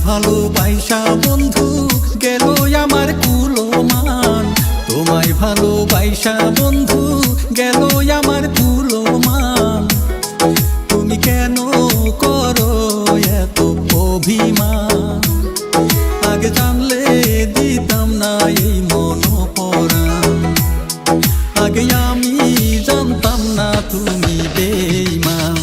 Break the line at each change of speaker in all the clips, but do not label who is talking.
ভালোবাসা বন্ধু গেল আমার কুলমান, তোমায় ভালোবাসা বন্ধু গেল আমার কুলমান। তুমি কেন করো এত অভিমান? আগে জানলে দিতাম না এই মন পরাণ, আগে আমি জানতাম না তুমি বেঈমান।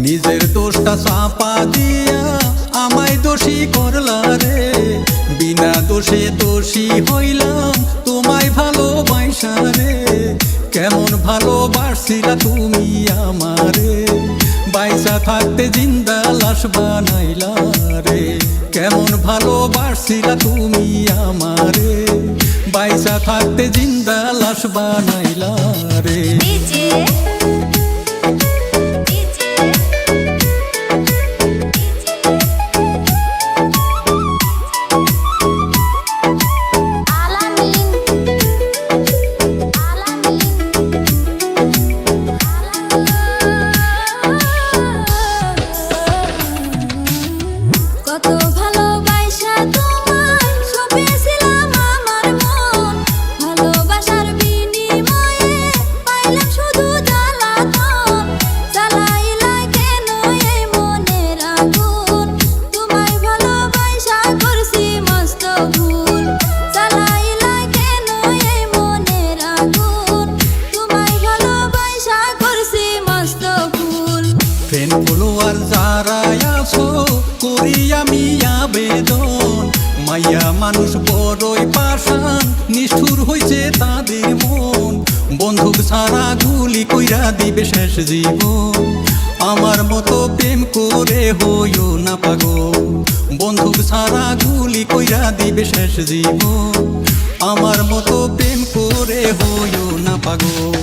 নিজের দোষটা চাপা দিয়া আমায় দোষী করলা রে, বিনা দোষে দোষী হইলাম তোমায় ভালোবাসা রে। কেমন ভালোবাসছিলা তুমি আমারে, বাইসা থাকতে জিন্দা লাশ বানাইলা রে। কেমন ভালোবাসছিলা তুমি আমারে, বাইসা থাকতে জিন্দা লাশ বানাইলা রে। ফলোয়ার যারা আছো করি আমি আবেদন, মাইয়া মানুষ বড়ই পাষাণ নিষ্ঠুর হইছে তাদের মন। বন্ধুক ছাড়া গুলি কইরা দিবে শেষ জীবন, আমার মতো প্রেম করে হইও না পাগল। বন্ধুক ছাড়া গুলি কইরা দিবে শেষ জীবন, আমার মতো প্রেম করে হইও না পাগল।